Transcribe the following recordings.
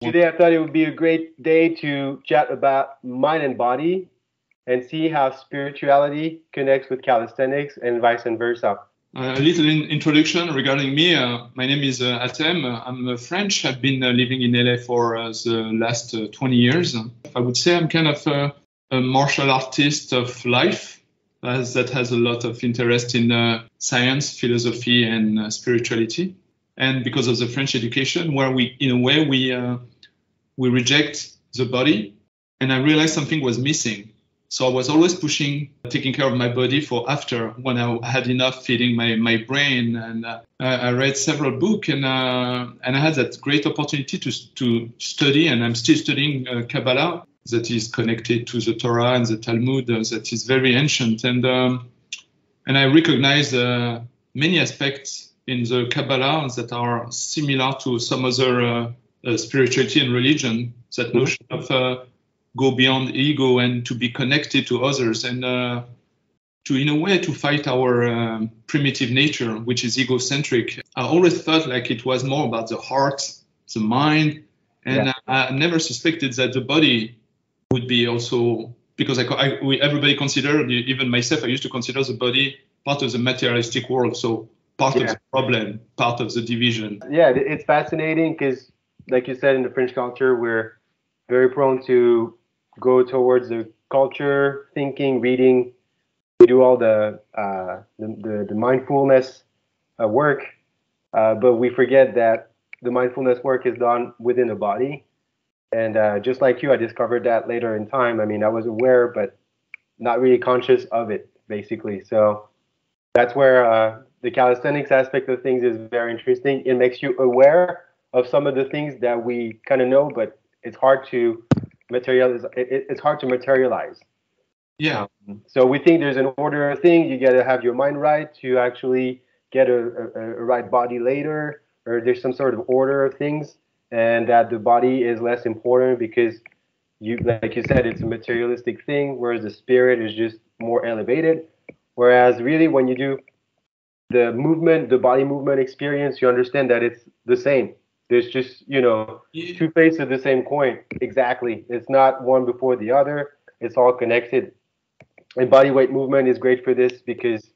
Today, I thought it would be a great day to chat about mind and body and see how spirituality connects with calisthenics and vice versa. A little introduction regarding me. My name is Atem. I'm French. I've been living in LA for the last 20 years. I would say I'm kind of a martial artist of life that has a lot of interest in science, philosophy, and spirituality. And because of the French education, where we reject the body, and I realized something was missing. So I was always pushing, taking care of my body for after, when I had enough feeding my brain. And I read several books, and I had that great opportunity to study, and I'm still studying Kabbalah, that is connected to the Torah and the Talmud, that is very ancient. And I recognize many aspects in the Kabbalah that are similar to some other spirituality and religion, that notion of go beyond ego and to be connected to others, and to, in a way, to fight our primitive nature, which is egocentric. I always felt like it was more about the heart, the mind, and I never suspected that the body would be also, because everybody considered, even myself, I used to consider the body part of the materialistic world, so part of the problem, part of the division. Yeah, it's fascinating because, like you said, in the French culture, we're very prone to go towards the culture, thinking, reading. We do all the mindfulness work, but we forget that the mindfulness work is done within the body. And just like you, I discovered that later in time. I mean, I was aware, but not really conscious of it, basically. So that's where the calisthenics aspect of things is very interesting. It makes you aware of some of the things that we kind of know, but it's hard to materialize. It's hard to materialize. Yeah. So we think there's an order of things. You got to have your mind right to actually get a right body later, or there's some sort of order of things, and that the body is less important because like you said, it's a materialistic thing, whereas the spirit is just more elevated. Whereas really, when you do the movement, the body movement experience, you understand that it's the same. There's just, two faces of the same coin. Exactly. It's not one before the other. It's all connected. And body weight movement is great for this because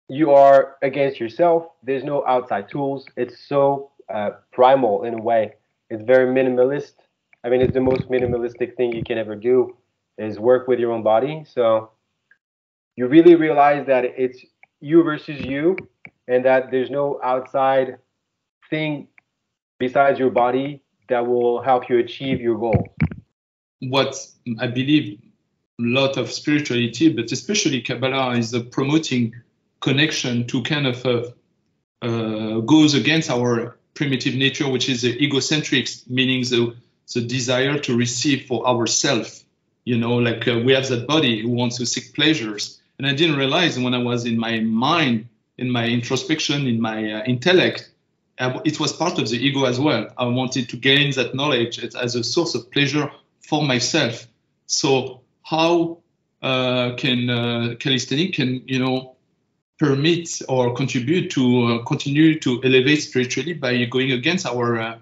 you are against yourself. There's no outside tools. It's so primal in a way. It's very minimalist. I mean, it's the most minimalistic thing you can ever do is work with your own body. So you really realize that it's you versus you, and that there's no outside thing besides your body that will help you achieve your goals. What I believe a lot of spirituality, but especially Kabbalah, is promoting connection to kind of goes against our primitive nature, which is the egocentric, meaning the desire to receive for ourselves. Like we have that body who wants to seek pleasures. And I didn't realize when I was in my mind, in my introspection, in my intellect, it was part of the ego as well. I wanted to gain that knowledge as a source of pleasure for myself. So how can calisthenics permit or contribute to continue to elevate spiritually by going against our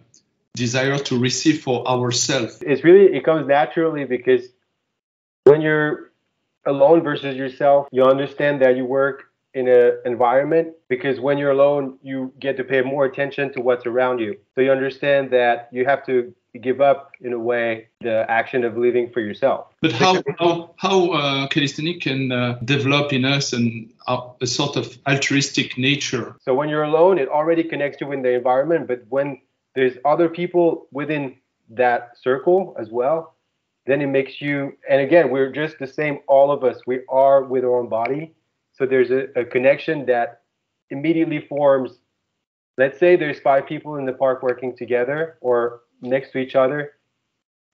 desire to receive for ourselves? It comes naturally because when you're alone versus yourself, you understand that you work in an environment, because when you're alone, you get to pay more attention to what's around you. So you understand that you have to give up, in a way, the action of living for yourself. But how calisthenics can develop in us a sort of altruistic nature? So when you're alone, it already connects you in the environment, but when there's other people within that circle as well, then it makes you, and again, we're just the same, all of us, we are with our own body. So there's a connection that immediately forms. Let's say there's 5 people in the park working together or next to each other.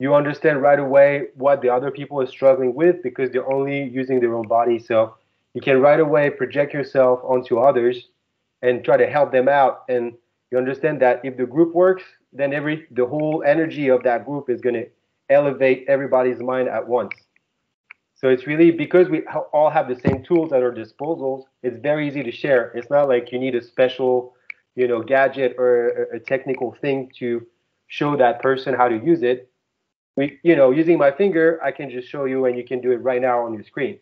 You understand right away what the other people are struggling with because they're only using their own body. So you can right away project yourself onto others and try to help them out. And you understand that if the group works, then the whole energy of that group is going to elevate everybody's mind at once. So it's really, because we all have the same tools at our disposal, it's very easy to share. It's not like you need a special, gadget or a technical thing to show that person how to use it. Using my finger, I can just show you, and you can do it right now on your screen.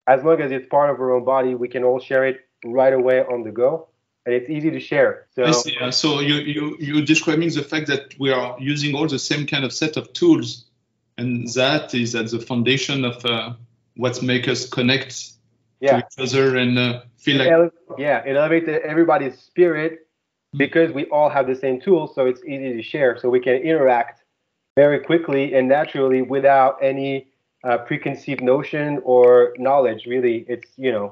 As long as it's part of our own body, we can all share it right away on the go, and it's easy to share. So, I see. So you're describing the fact that we are using all the same kind of set of tools, and that is at the foundation of what makes us connect to each other and feel like... it elevates everybody's spirit because we all have the same tools, so it's easy to share. So we can interact very quickly and naturally without any preconceived notion or knowledge. Really, it's you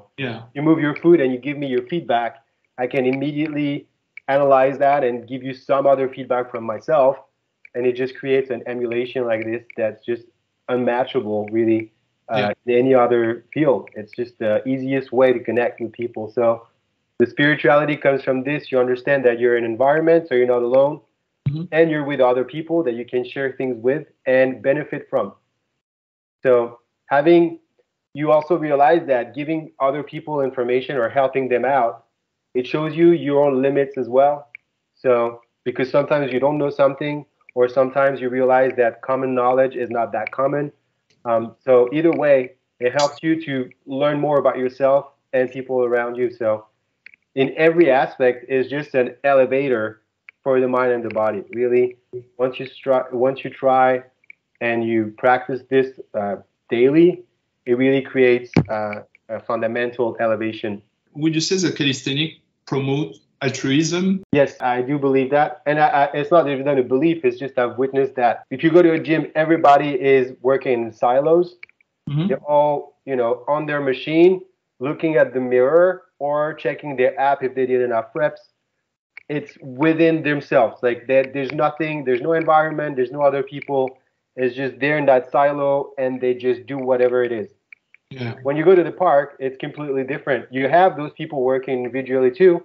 move your foot and you give me your feedback. I can immediately analyze that and give you some other feedback from myself, and it just creates an emulation like this that's just unmatchable, really, in any other field. It's just the easiest way to connect with people. So the spirituality comes from this. You understand that you're in an environment, so you're not alone, and you're with other people that you can share things with and benefit from. So you also realize that giving other people information or helping them out, it shows you your own limits as well. So because sometimes you don't know something, or sometimes you realize that common knowledge is not that common. So either way, it helps you to learn more about yourself and people around you. So in every aspect is just an elevator for the mind and the body. Really, once you try and you practice this daily, it really creates a fundamental elevation. Would you say that calisthenics promote altruism? Yes, I do believe that. And it's not even a belief, it's just I've witnessed that. If you go to a gym, everybody is working in silos. They're all, on their machine, looking at the mirror or checking their app if they did enough reps. It's within themselves. Like there's nothing, there's no environment, there's no other people. It's just they're in that silo and they just do whatever it is. Yeah. When you go to the park, it's completely different. You have those people working individually too,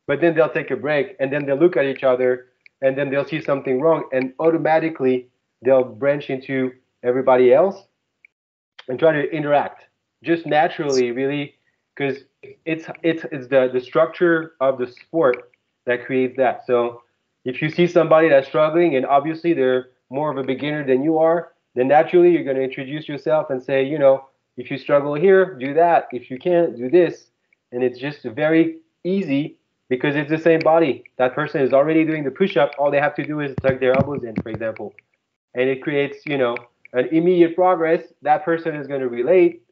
but then they'll take a break and then they'll look at each other and then they'll see something wrong and automatically they'll branch into everybody else and try to interact just naturally, really, because it's the structure of the sport that creates that. So if you see somebody that's struggling and obviously they're more of a beginner than you are, then naturally you're going to introduce yourself and say, if you struggle here, do that. If you can't, do this. And it's just very easy because it's the same body. That person is already doing the push-up. All they have to do is tuck their elbows in, for example. And it creates, an immediate progress. That person is going to relate,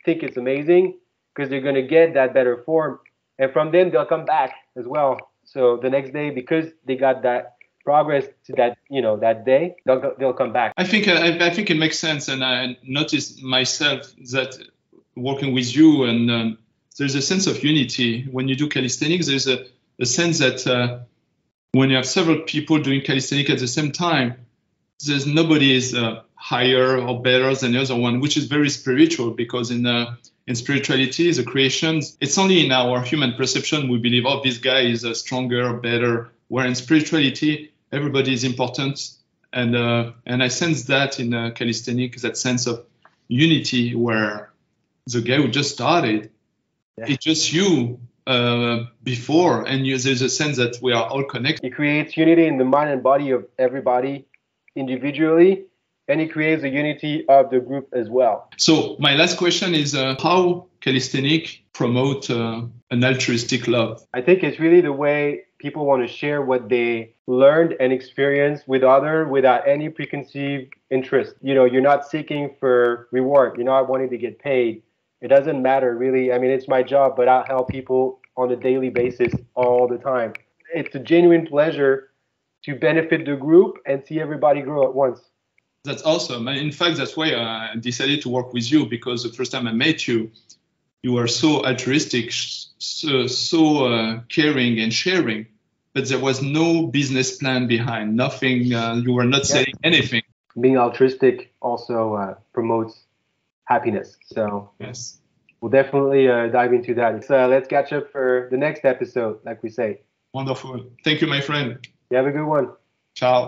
think it's amazing because they're going to get that better form. And from then they'll come back as well. So the next day, because they got that progress to that, that day, they'll come back. I think it makes sense, and I noticed myself that working with you, and there's a sense of unity when you do calisthenics. There's a sense that when you have several people doing calisthenics at the same time, there's nobody is higher or better than the other one, which is very spiritual, because in spirituality, the creations, it's only in our human perception we believe, oh, this guy is stronger, better. Where in spirituality, everybody is important, and I sense that in calisthenics, that sense of unity, where the guy who just started, it's just you before, and there's a sense that we are all connected. It creates unity in the mind and body of everybody individually, and it creates a unity of the group as well. So my last question is how calisthenics promote an altruistic love? I think it's really the way people want to share what they learned and experienced with others without any preconceived interest. You're not seeking for reward. You're not wanting to get paid. It doesn't matter, really. I mean, it's my job, but I help people on a daily basis all the time. It's a genuine pleasure to benefit the group and see everybody grow at once. That's awesome. And in fact, that's why I decided to work with you, because the first time I met you, you were so altruistic, so caring and sharing, but there was no business plan behind, nothing. You were not selling anything. Being altruistic also promotes happiness. So yes, we'll definitely dive into that. So let's catch up for the next episode, like we say. Wonderful. Thank you, my friend. You have a good one. Ciao.